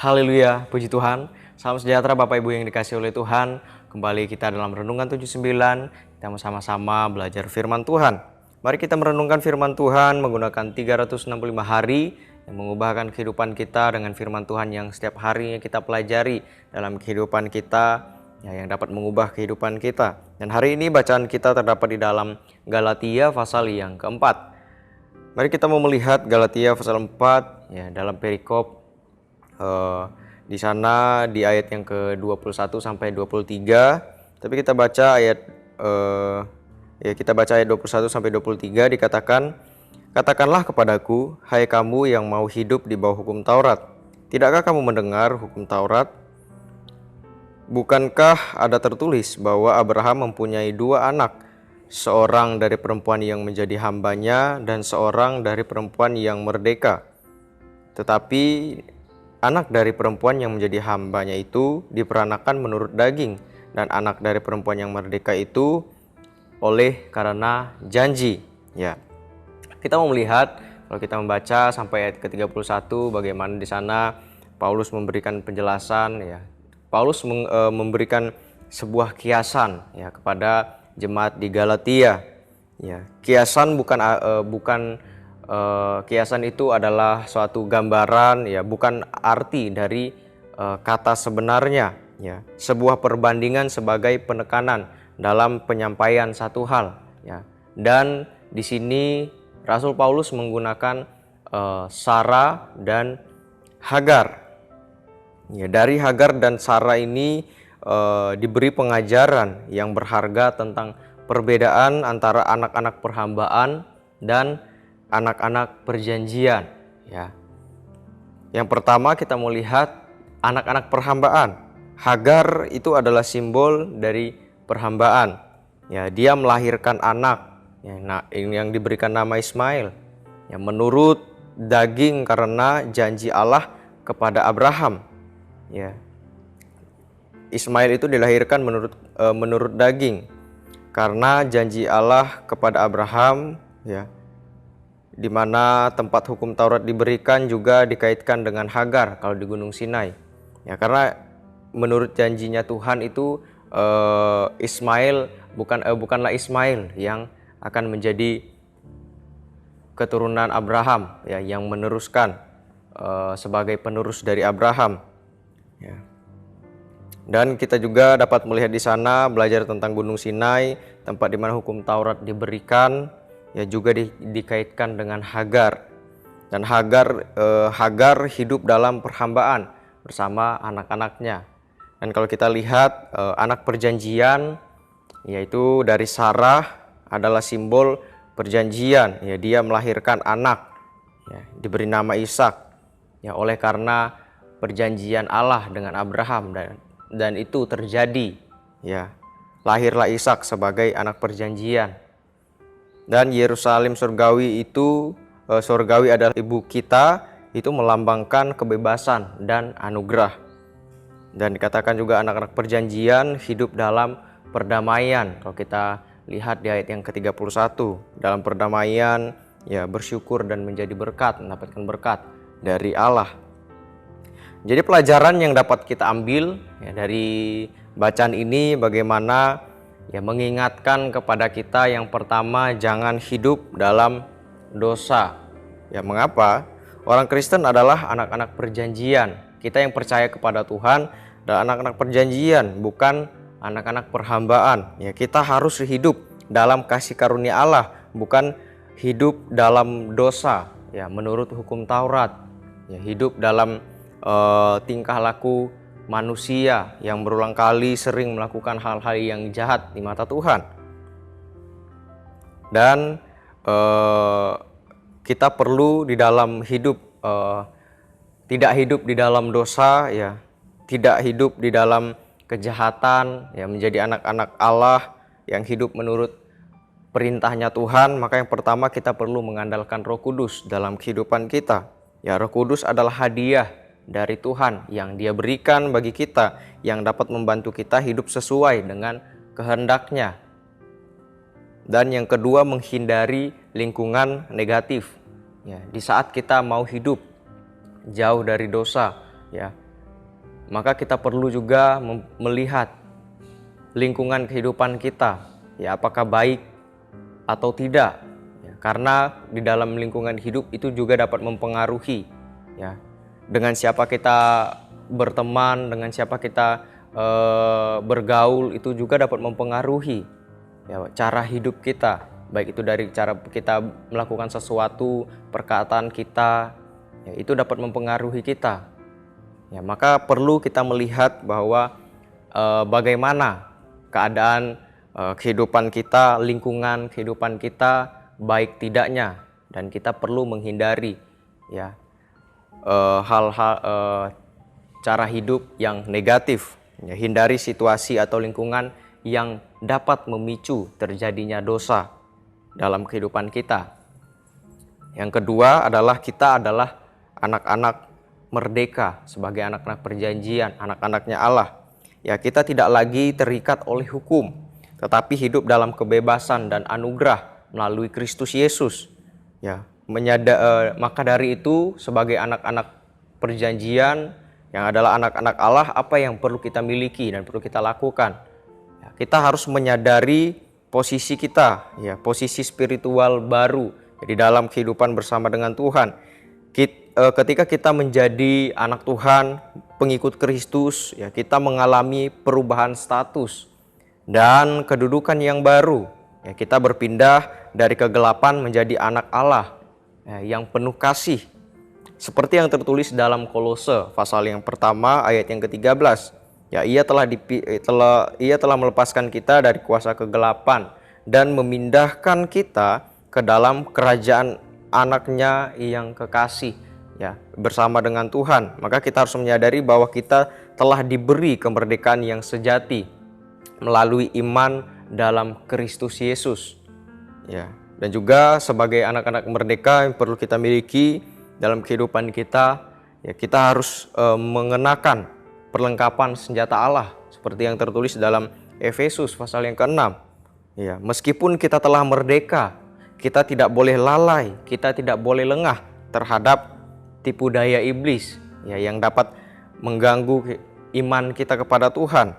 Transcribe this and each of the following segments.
Haleluya, puji Tuhan. Salam sejahtera Bapak Ibu yang dikasihi oleh Tuhan. Kembali kita dalam Renungan 79, kita sama-sama belajar firman Tuhan. Mari kita merenungkan firman Tuhan menggunakan 365 hari yang mengubahkan kehidupan kita dengan firman Tuhan yang setiap harinya kita pelajari dalam kehidupan kita, yang dapat mengubah kehidupan kita. Dan hari ini bacaan kita terdapat di dalam Galatia pasal yang keempat. Mari kita mau melihat Galatia pasal 4 dalam perikop di sana di ayat yang ke-21 sampai 23. Tapi kita baca ayat 21 sampai 23 dikatakan, "Katakanlah kepadaku, hai kamu yang mau hidup di bawah hukum Taurat, tidakkah kamu mendengar hukum Taurat? Bukankah ada tertulis bahwa Abraham mempunyai dua anak, seorang dari perempuan yang menjadi hambanya dan seorang dari perempuan yang merdeka? Tetapi anak dari perempuan yang menjadi hambanya itu diperanakan menurut daging, dan anak dari perempuan yang merdeka itu oleh karena janji." Ya, kita mau melihat kalau kita membaca sampai ayat ke-31 bagaimana di sana Paulus memberikan penjelasan. Paulus memberikan sebuah kiasan kepada jemaat di Galatia. Kiasan kiasan itu adalah suatu gambaran, bukan arti dari kata sebenarnya. Sebuah perbandingan sebagai penekanan dalam penyampaian satu hal. Dan di sini Rasul Paulus menggunakan Sarah dan Hagar. Dari Hagar dan Sarah ini diberi pengajaran yang berharga tentang perbedaan antara anak-anak perhambaan dan anak-anak perjanjian. Yang pertama kita mau lihat anak-anak perhambaan. Hagar itu adalah simbol dari perhambaan. Dia melahirkan anak yang diberikan nama Ismail. Menurut daging karena janji Allah kepada Abraham. Ismail itu dilahirkan menurut daging karena janji Allah kepada Abraham. Di mana tempat hukum Taurat diberikan juga dikaitkan dengan Hagar kalau di Gunung Sinai. Karena menurut janjinya Tuhan itu Ismail bukanlah Ismail yang akan menjadi keturunan Abraham, yang meneruskan sebagai penerus dari Abraham. Dan kita juga dapat melihat di sana belajar tentang Gunung Sinai, tempat di mana hukum Taurat diberikan. Juga dikaitkan dengan Hagar. Dan Hagar hidup dalam perhambaan bersama anak-anaknya. Dan kalau kita lihat anak perjanjian, yaitu dari Sarah adalah simbol perjanjian. Dia melahirkan anak, diberi nama Ishak. Oleh karena perjanjian Allah dengan Abraham dan itu terjadi. Lahirlah Ishak sebagai anak perjanjian. Dan Yerusalem surgawi adalah ibu kita, itu melambangkan kebebasan dan anugerah. Dan dikatakan juga anak-anak perjanjian hidup dalam perdamaian. Kalau kita lihat di ayat yang ke-31, dalam perdamaian bersyukur dan menjadi berkat, mendapatkan berkat dari Allah. Jadi pelajaran yang dapat kita ambil dari bacaan ini bagaimana mengingatkan kepada kita yang pertama, jangan hidup dalam dosa. Mengapa? Orang Kristen adalah anak-anak perjanjian. Kita yang percaya kepada Tuhan adalah anak-anak perjanjian, bukan anak-anak perhambaan. Kita harus hidup dalam kasih karunia Allah, bukan hidup dalam dosa. Menurut hukum Taurat, hidup dalam tingkah laku manusia yang berulang kali sering melakukan hal-hal yang jahat di mata Tuhan. Dan kita perlu di dalam hidup tidak hidup di dalam dosa, tidak hidup di dalam kejahatan, menjadi anak-anak Allah yang hidup menurut perintahnya Tuhan. Maka yang pertama kita perlu mengandalkan Roh Kudus dalam kehidupan kita. Roh Kudus adalah hadiah dari Tuhan yang Dia berikan bagi kita, yang dapat membantu kita hidup sesuai dengan kehendaknya. Dan yang kedua, menghindari lingkungan negatif. Di saat kita mau hidup jauh dari dosa, maka kita perlu juga melihat lingkungan kehidupan kita, ya apakah baik atau tidak. Ya, karena di dalam lingkungan hidup itu juga dapat mempengaruhi, ya, dengan siapa kita berteman, dengan siapa kita bergaul, itu juga dapat mempengaruhi, ya, cara hidup kita, baik itu dari cara kita melakukan sesuatu, perkataan kita, ya, itu dapat mempengaruhi kita. Ya, maka perlu kita melihat bahwa bagaimana keadaan kehidupan kita, lingkungan kehidupan kita baik tidaknya, dan kita perlu menghindari, ya, hal-hal cara hidup yang negatif. Ya, hindari situasi atau lingkungan yang dapat memicu terjadinya dosa dalam kehidupan kita. Yang kedua adalah kita adalah anak-anak merdeka sebagai anak-anak perjanjian, anak-anaknya Allah. Ya, kita tidak lagi terikat oleh hukum, tetapi hidup dalam kebebasan dan anugerah melalui Kristus Yesus. Ya, maka dari itu sebagai anak-anak perjanjian yang adalah anak-anak Allah, apa yang perlu kita miliki dan perlu kita lakukan? Ya, kita harus menyadari posisi kita, ya, posisi spiritual baru di dalam kehidupan bersama dengan Tuhan. Ketika kita menjadi anak Tuhan, pengikut Kristus, ya, kita mengalami perubahan status dan kedudukan yang baru. Ya, kita berpindah dari kegelapan menjadi anak Allah, ya, yang penuh kasih. Seperti yang tertulis dalam Kolose pasal yang pertama ayat yang ke-13. Ya, ia telah melepaskan kita dari kuasa kegelapan dan memindahkan kita ke dalam kerajaan anaknya yang kekasih, ya, bersama dengan Tuhan. Maka kita harus menyadari bahwa kita telah diberi kemerdekaan yang sejati melalui iman dalam Kristus Yesus, ya. Dan juga sebagai anak-anak merdeka yang perlu kita miliki dalam kehidupan kita, ya, kita harus mengenakan perlengkapan senjata Allah seperti yang tertulis dalam Efesus pasal yang ke-6. Ya, meskipun kita telah merdeka, kita tidak boleh lalai, kita tidak boleh lengah terhadap tipu daya iblis, ya, yang dapat mengganggu iman kita kepada Tuhan.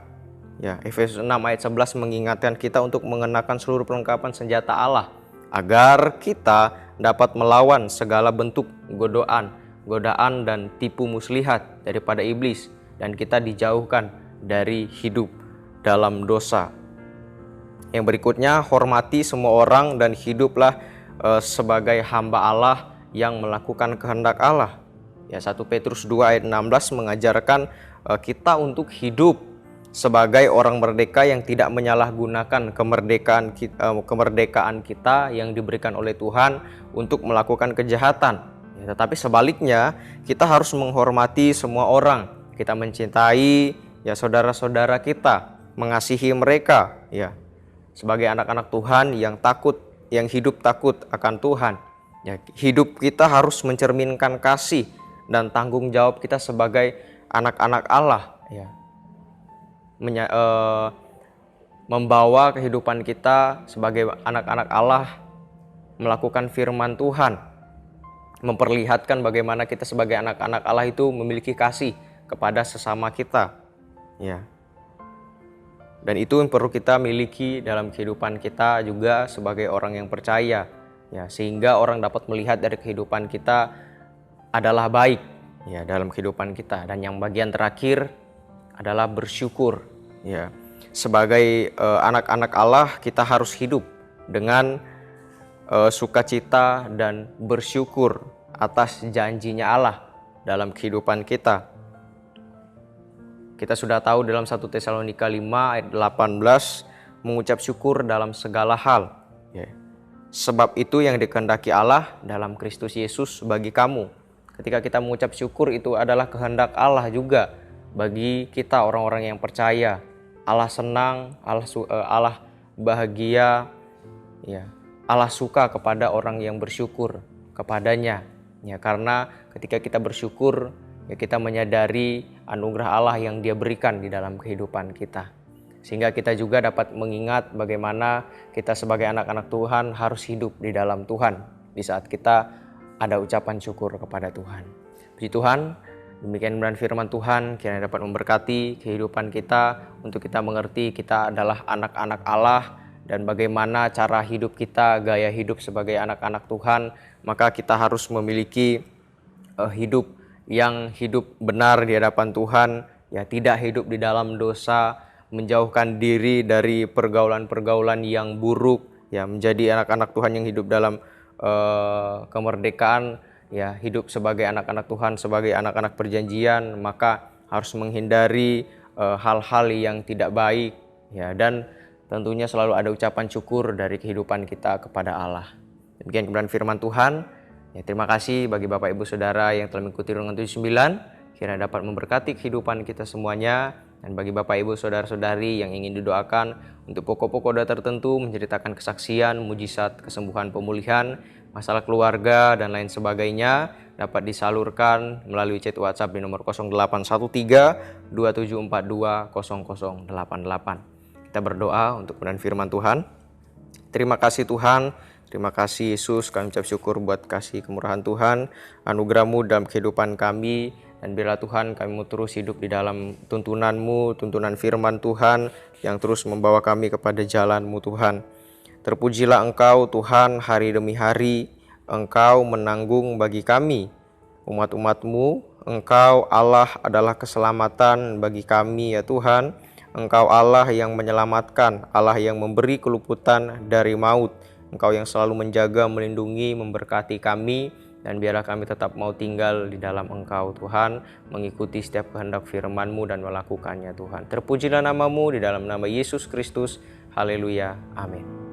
Ya, Efesus 6 ayat 11 mengingatkan kita untuk mengenakan seluruh perlengkapan senjata Allah agar kita dapat melawan segala bentuk godaan dan tipu muslihat daripada iblis, dan kita dijauhkan dari hidup dalam dosa. Yang berikutnya, hormati semua orang dan hiduplah sebagai hamba Allah yang melakukan kehendak Allah. Ya, 1 Petrus 2 ayat 16 mengajarkan kita untuk hidup sebagai orang merdeka yang tidak menyalahgunakan kemerdekaan kita yang diberikan oleh Tuhan untuk melakukan kejahatan. Ya, tetapi sebaliknya, kita harus menghormati semua orang. Kita mencintai, ya, saudara-saudara kita, mengasihi mereka, ya, sebagai anak-anak Tuhan yang hidup takut akan Tuhan. Ya, hidup kita harus mencerminkan kasih dan tanggung jawab kita sebagai anak-anak Allah, ya. Membawa kehidupan kita sebagai anak-anak Allah, melakukan firman Tuhan, memperlihatkan bagaimana kita sebagai anak-anak Allah itu memiliki kasih kepada sesama kita, ya. Dan itu yang perlu kita miliki dalam kehidupan kita juga sebagai orang yang percaya, ya, sehingga orang dapat melihat dari kehidupan kita adalah baik, ya, dalam kehidupan kita. Dan yang bagian terakhir adalah bersyukur, ya. Sebagai anak-anak Allah, kita harus hidup dengan sukacita dan bersyukur atas janjinya Allah dalam kehidupan kita. Kita sudah tahu dalam 1 Tesalonika 5 ayat 18, mengucap syukur dalam segala hal, ya. Sebab itu yang dikehendaki Allah dalam Kristus Yesus bagi kamu. Ketika kita mengucap syukur, itu adalah kehendak Allah juga bagi kita orang-orang yang percaya. Allah senang, Allah bahagia, ya. Allah suka kepada orang yang bersyukur kepadanya, ya, karena ketika kita bersyukur, ya, kita menyadari anugerah Allah yang Dia berikan di dalam kehidupan kita. Sehingga kita juga dapat mengingat bagaimana kita sebagai anak-anak Tuhan harus hidup di dalam Tuhan di saat kita ada ucapan syukur kepada Tuhan. Puji Tuhan, Demikian kebenaran firman Tuhan, kiranya dapat memberkati kehidupan kita untuk kita mengerti kita adalah anak-anak Allah dan bagaimana cara hidup kita, gaya hidup sebagai anak-anak Tuhan. Maka kita harus memiliki hidup yang hidup benar di hadapan Tuhan, ya tidak hidup di dalam dosa, menjauhkan diri dari pergaulan-pergaulan yang buruk, ya menjadi anak-anak Tuhan yang hidup dalam kemerdekaan, ya hidup sebagai anak-anak Tuhan, sebagai anak-anak perjanjian. Maka harus menghindari hal-hal yang tidak baik, ya, dan tentunya selalu ada ucapan syukur dari kehidupan kita kepada Allah. Demikian kebenaran firman Tuhan. Ya, terima kasih bagi Bapak Ibu Saudara yang telah mengikuti Renungan 79. Kiranya dapat memberkati kehidupan kita semuanya. Dan bagi Bapak Ibu Saudara-saudari yang ingin didoakan untuk pokok-pokok doa tertentu, menceritakan kesaksian, mujizat, kesembuhan, pemulihan, masalah keluarga, dan lain sebagainya, dapat disalurkan melalui chat WhatsApp di nomor 0813 2742 0088. Kita berdoa untuk kebenaran firman Tuhan. Terima kasih Tuhan, terima kasih Yesus, kami ucap syukur buat kasih kemurahan Tuhan, anugerah-Mu dalam kehidupan kami. Dan biarlah Tuhan kami mau terus hidup di dalam tuntunan-Mu, tuntunan firman Tuhan yang terus membawa kami kepada jalan-Mu Tuhan. Terpujilah Engkau Tuhan, hari demi hari Engkau menanggung bagi kami, umat-umat-Mu. Engkau Allah adalah keselamatan bagi kami ya Tuhan. Engkau Allah yang menyelamatkan, Allah yang memberi keluputan dari maut. Engkau yang selalu menjaga, melindungi, memberkati kami. Dan biarlah kami tetap mau tinggal di dalam Engkau Tuhan, mengikuti setiap kehendak firman-Mu dan melakukannya Tuhan. Terpujilah nama-Mu di dalam nama Yesus Kristus. Haleluya. Amin.